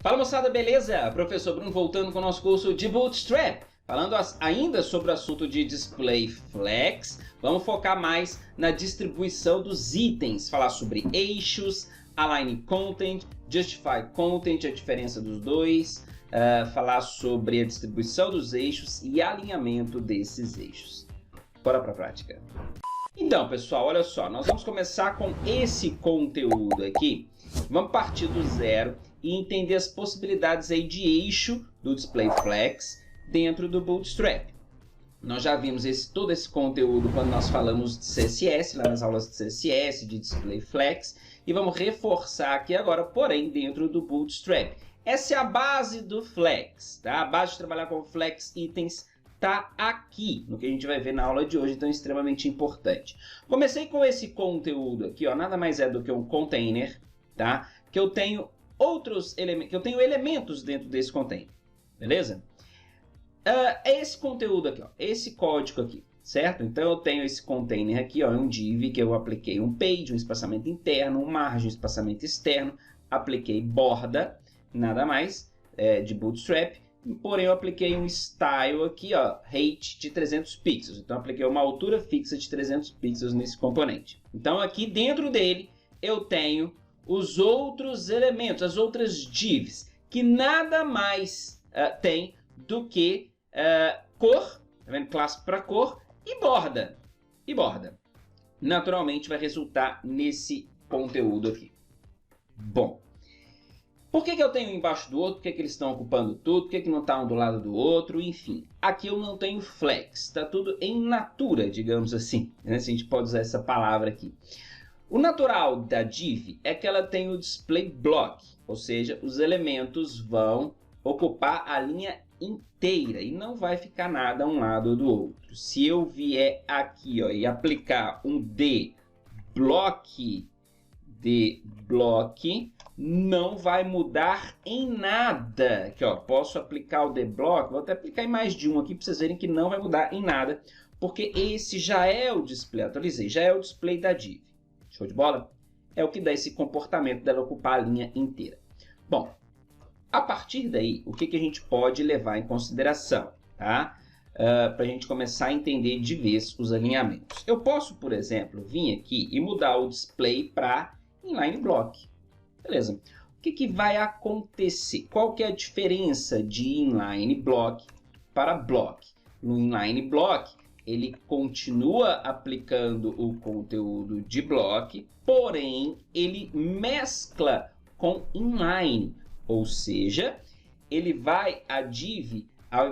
Fala moçada, beleza? Professor Bruno voltando com o nosso curso de Bootstrap. Falando ainda sobre o assunto de Display Flex, vamos focar mais na distribuição dos itens, falar sobre eixos, Align Content, Justify Content, a diferença dos dois, falar sobre a distribuição dos eixos e alinhamento desses eixos. Bora para a prática. Então, pessoal, olha só, nós vamos começar com esse conteúdo aqui. Vamos partir do zero e entender as possibilidades aí de eixo do Display Flex dentro do Bootstrap. Nós já vimos todo esse conteúdo quando nós falamos de CSS, lá nas aulas de CSS, de Display Flex, e vamos reforçar aqui agora, porém, dentro do Bootstrap. Essa é a base do Flex, tá? A base de trabalhar com Flex Itens está aqui, no que a gente vai ver na aula de hoje, então é extremamente importante. Comecei com esse conteúdo aqui, ó, nada mais é do que um container, tá? Que eu tenho outros elementos, que eu tenho elementos dentro desse container, beleza? É esse conteúdo aqui, ó, esse código aqui, certo? Então eu tenho esse container aqui, ó, um div que eu apliquei um page, um espaçamento interno, um margem, um espaçamento externo, apliquei borda, nada mais, de Bootstrap, porém eu apliquei um style aqui, ó, height de 300 pixels, então eu apliquei uma altura fixa de 300 pixels nesse componente. Então aqui dentro dele eu tenho os outros elementos, as outras divs, que nada mais tem do que cor, tá vendo? Classe para cor e borda. E borda. Naturalmente vai resultar nesse conteúdo aqui. Bom, por que eu tenho um embaixo do outro? Por que eles estão ocupando tudo? Por que não está um do lado do outro? Enfim, aqui eu não tenho flex, está tudo em natura, digamos assim, né? Se a gente pode usar essa palavra aqui. O natural da div é que ela tem o display block, ou seja, os elementos vão ocupar a linha inteira e não vai ficar nada um lado do outro. Se eu vier aqui, ó, e aplicar um dblock, não vai mudar em nada. Aqui, ó, posso aplicar o dblock, vou até aplicar em mais de um aqui para vocês verem que não vai mudar em nada, porque esse já é o display, atualizei, já é o display da div. Show de bola? É o que dá esse comportamento dela ocupar a linha inteira. Bom, a partir daí, o que a gente pode levar em consideração, tá? Para a gente começar a entender de vez os alinhamentos. Eu posso, por exemplo, vir aqui e mudar o display para inline block. Beleza. O que vai acontecer? Qual que é a diferença de inline block para block? No inline block, ele continua aplicando o conteúdo de block, porém ele mescla com inline, ou seja, ele vai a div,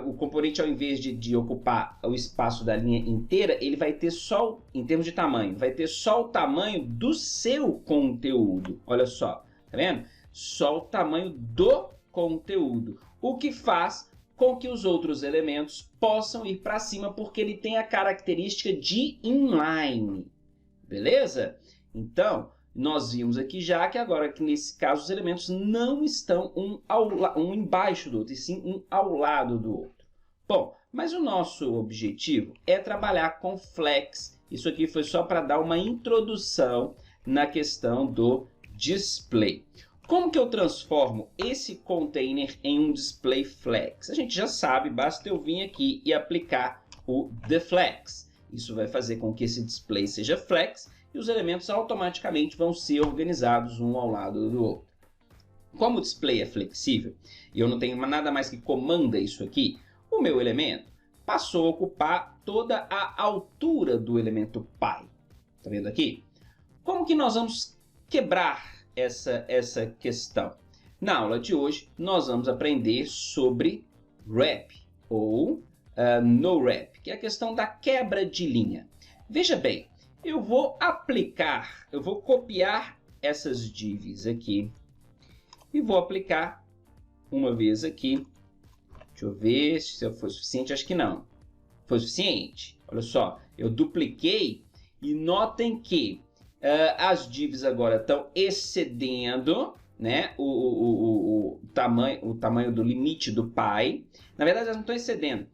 o componente ao invés de ocupar o espaço da linha inteira, ele vai ter só, em termos de tamanho, vai ter só o tamanho do seu conteúdo. Olha só, tá vendo? Só o tamanho do conteúdo, o que faz com que os outros elementos possam ir para cima, porque ele tem a característica de inline, beleza? Então, nós vimos aqui já que agora, que nesse caso, os elementos não estão um embaixo do outro, e sim um ao lado do outro. Bom, mas o nosso objetivo é trabalhar com flex. Isso aqui foi só para dar uma introdução na questão do display. Como que eu transformo esse container em um display flex? A gente já sabe, basta eu vir aqui e aplicar o deflex. Isso vai fazer com que esse display seja flex e os elementos automaticamente vão ser organizados um ao lado do outro. Como o display é flexível e eu não tenho nada mais que comanda isso aqui, o meu elemento passou a ocupar toda a altura do elemento pi. Tá vendo aqui? Como que nós vamos quebrar essa questão? Na aula de hoje, nós vamos aprender sobre wrap ou no wrap, que é a questão da quebra de linha. Veja bem, eu vou copiar essas divs aqui e vou aplicar uma vez aqui. Deixa eu ver se foi suficiente, acho que não. Foi suficiente. Olha só, eu dupliquei e notem que as divs agora estão excedendo, né, o tamanho do limite do pi. Na verdade, elas não estão excedendo.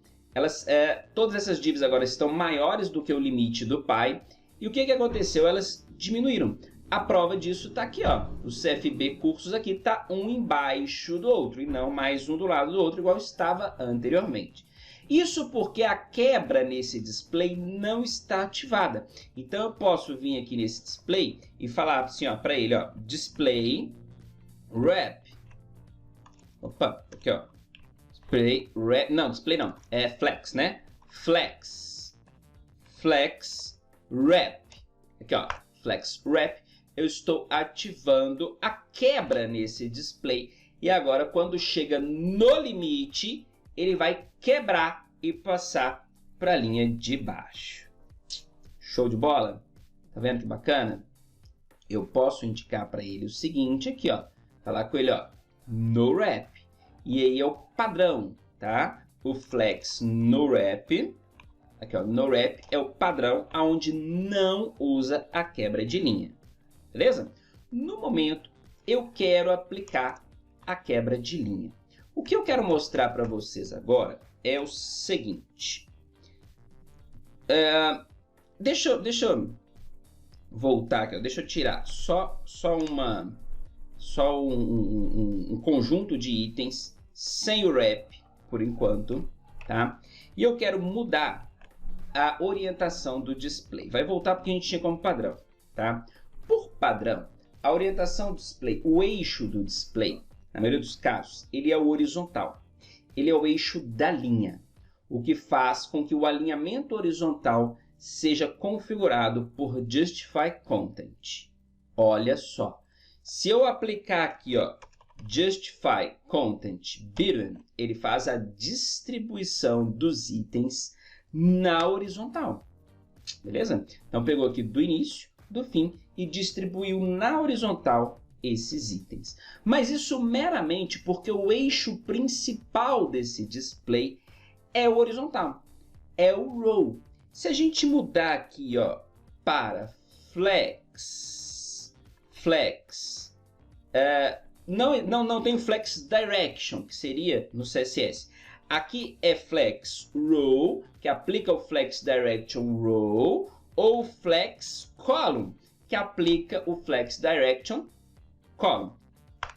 Todas essas divs agora estão maiores do que o limite do pi. E o que aconteceu? Elas diminuíram. A prova disso está aqui, ó. O CFB cursos aqui está um embaixo do outro e não mais um do lado do outro, igual estava anteriormente. Isso porque a quebra nesse display não está ativada. Então eu posso vir aqui nesse display e falar assim, ó, para ele, ó, display wrap. Opa, aqui, ó. Display wrap, não, display não, é flex, né? Flex wrap. Aqui, ó, flex wrap. Eu estou ativando a quebra nesse display. E agora, quando chega no limite, ele vai quebrar e passar para a linha de baixo. Show de bola? Tá vendo que bacana? Eu posso indicar para ele o seguinte aqui, ó. Falar com ele, ó, no wrap. E aí é o padrão, tá? O flex no wrap. Aqui, ó, no wrap é o padrão aonde não usa a quebra de linha. Beleza? No momento, eu quero aplicar a quebra de linha. O que eu quero mostrar para vocês agora é o seguinte. Deixa eu voltar aqui. Deixa eu tirar só um conjunto de itens sem o wrap, por enquanto. Tá? E eu quero mudar a orientação do display. Vai voltar porque a gente tinha como padrão. Tá? Por padrão, a orientação do display, o eixo do display, na maioria dos casos, ele é o horizontal. Ele é o eixo da linha, o que faz com que o alinhamento horizontal seja configurado por Justify Content. Olha só, se eu aplicar aqui, ó, Justify Content Button, ele faz a distribuição dos itens na horizontal. Beleza? Então pegou aqui do início, do fim e distribuiu na horizontal esses itens. Mas isso meramente porque o eixo principal desse display é o horizontal, é o row. Se a gente mudar aqui, ó, para flex, não tem flex direction, que seria no CSS. Aqui é flex row, que aplica o flex direction row, ou flex column, que aplica o flex direction column.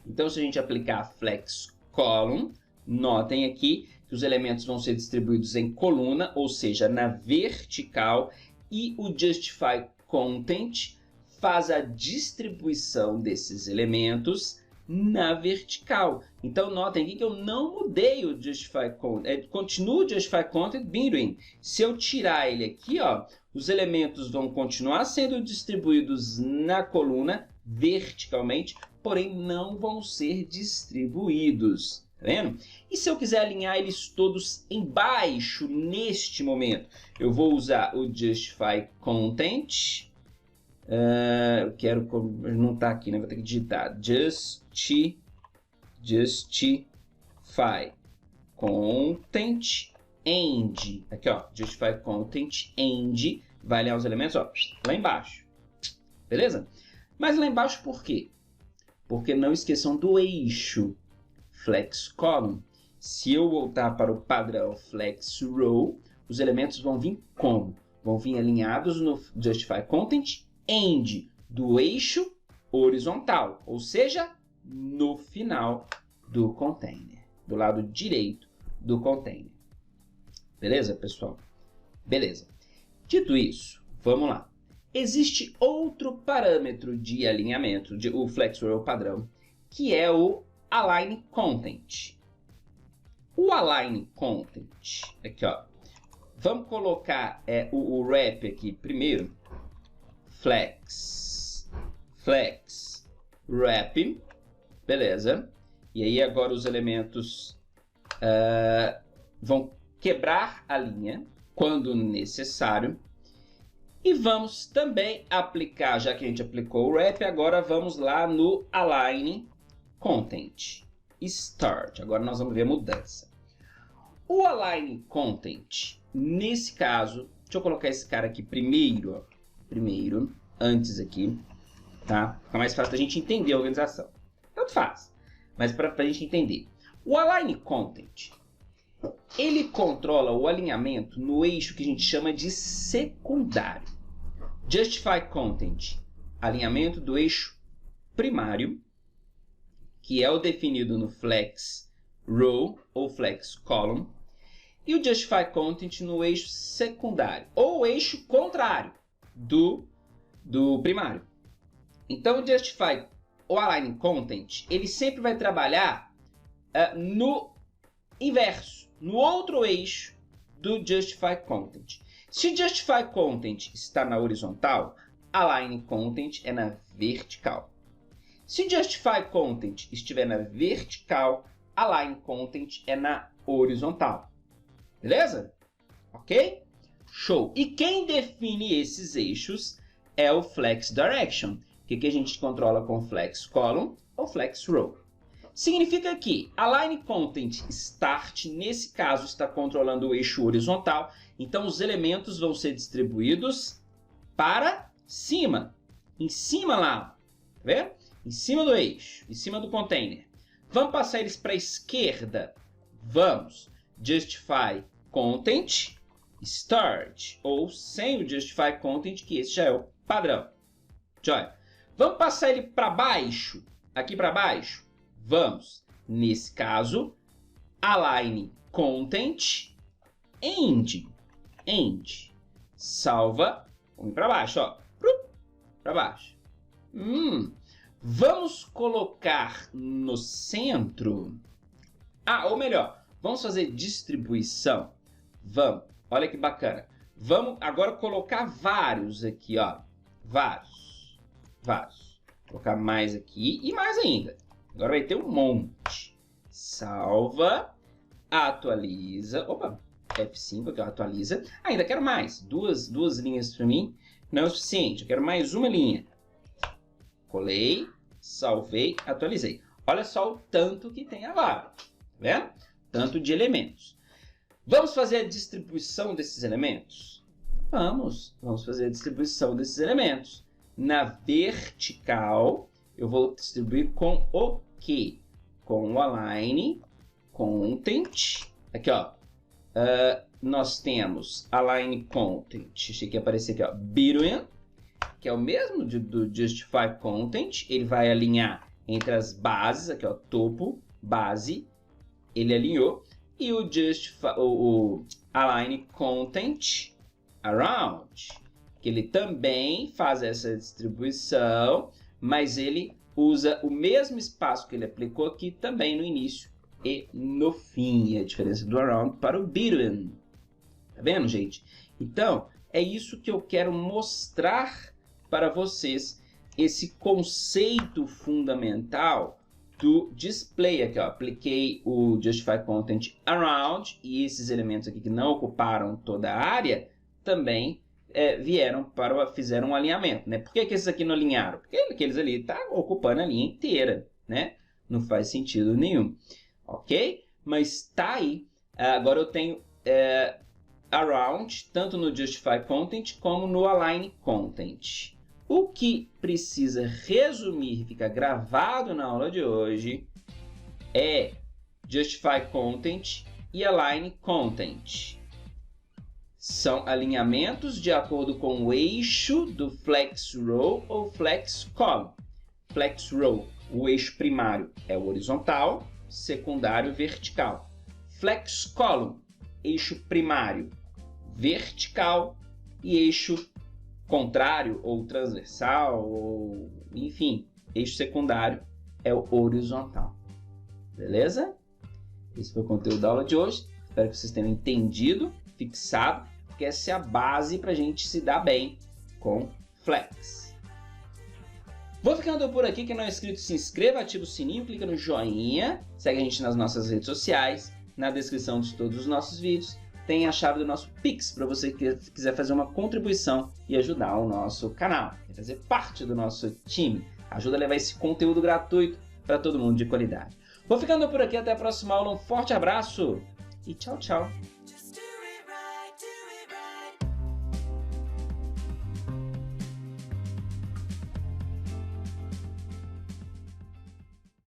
Então, se a gente aplicar flex column, notem aqui que os elementos vão ser distribuídos em coluna, ou seja, na vertical, e o Justify Content faz a distribuição desses elementos na vertical. Então, notem aqui que eu não mudei o Justify Content, continua o Justify Content Button. Se eu tirar ele aqui, ó, os elementos vão continuar sendo distribuídos na coluna verticalmente, porém não vão ser distribuídos. Tá vendo? E se eu quiser alinhar eles todos embaixo neste momento, eu vou usar o Justify Content. Eu quero, não está aqui, né? Vou ter que digitar Justify Content End. Aqui, ó, Justify Content End vai alinhar os elementos, ó, lá embaixo. Beleza? Mas lá embaixo por quê? Porque não esqueçam do eixo Flex Column. Se eu voltar para o padrão Flex Row, os elementos vão vir como? Vão vir alinhados no Justify Content End do eixo horizontal, ou seja, no final do container, do lado direito do container. Beleza, pessoal? Beleza. Dito isso, vamos lá. Existe outro parâmetro de alinhamento, o Flex Row padrão, que é o Align Content. O Align Content, aqui, ó. Vamos colocar o wrap aqui primeiro. Flex wrap, beleza. E aí agora os elementos vão quebrar a linha quando necessário. E vamos também aplicar, já que a gente aplicou o wrap, agora vamos lá no Align Content. Start. Agora nós vamos ver a mudança. O Align Content, nesse caso, deixa eu colocar esse cara aqui primeiro, ó. Primeiro, antes aqui, tá? Fica mais fácil da gente entender a organização. Tanto faz, mas para a gente entender. O Align Content, ele controla o alinhamento no eixo que a gente chama de secundário. Justify Content alinhamento do eixo primário, que é o definido no flex row ou flex column, e o justify content no eixo secundário, ou eixo contrário do primário. Então, o justify ou align content, ele sempre vai trabalhar no inverso, no outro eixo do justify content. Se justify content está na horizontal, align content é na vertical. Se justify content estiver na vertical, align content é na horizontal. Beleza? Ok? Show! E quem define esses eixos é o flex direction, que a gente controla com flex column ou flex row. Significa que align content start, nesse caso, está controlando o eixo horizontal, então os elementos vão ser distribuídos para cima, em cima lá, tá vendo? Em cima do eixo, em cima do container. Vamos passar eles para a esquerda? Vamos. Justify content start, ou sem o justify content, que esse já é o padrão. Joia. Vamos passar ele para baixo, aqui para baixo? Vamos. Nesse caso, align content end. Salva. Vamos para baixo, ó. Para baixo. Vamos colocar no centro. Ou melhor, vamos fazer distribuição. Vamos. Olha que bacana. Vamos agora colocar vários aqui, ó. Vários. Colocar mais aqui e mais ainda. Agora vai ter um monte. Salva. Atualiza. Opa, F5 aqui, ó, atualiza. Ainda quero mais. Duas linhas para mim não é o suficiente. Eu quero mais uma linha. Colei, salvei, atualizei. Olha só o tanto que tem agora. Tá vendo? Tanto de elementos. Vamos fazer a distribuição desses elementos? Vamos fazer a distribuição desses elementos. Na vertical, eu vou distribuir com o quê? Com o align content. Aqui, ó. Nós temos align content. Achei que ia aparecer aqui, ó. Between, que é o mesmo do justify content. Ele vai alinhar entre as bases. Aqui, ó. Topo, base. Ele alinhou. E o align content around, que ele também faz essa distribuição, mas ele usa o mesmo espaço que ele aplicou aqui também no início e no fim. A diferença do around para o between. Tá vendo, gente? Então, é isso que eu quero mostrar para vocês, esse conceito fundamental do display. Aqui, ó, apliquei o justify content around e esses elementos aqui que não ocuparam toda a área também fizeram um alinhamento, né? Por que esses aqui não alinharam? Porque aqueles ali estão ocupando a linha inteira, né? Não faz sentido nenhum, ok? Mas tá aí. Agora eu tenho around tanto no justify content como no align content. O que precisa resumir e ficar gravado na aula de hoje é justify content e align content. São alinhamentos de acordo com o eixo do flex row ou flex column. Flex row, o eixo primário é o horizontal, secundário vertical. Flex column, eixo primário vertical e eixo contrário ou transversal, ou enfim, eixo secundário é o horizontal. Beleza? Esse foi o conteúdo da aula de hoje. Espero que vocês tenham entendido, fixado, porque essa é a base para a gente se dar bem com Flex. Vou ficando por aqui. Quem não é inscrito, se inscreva, ativa o sininho, clica no joinha, segue a gente nas nossas redes sociais, na descrição de todos os nossos vídeos. Tem a chave do nosso Pix para você que quiser fazer uma contribuição e ajudar o nosso canal, fazer parte do nosso time. Ajuda a levar esse conteúdo gratuito para todo mundo de qualidade. Vou ficando por aqui, até a próxima aula. Um forte abraço e tchau, tchau!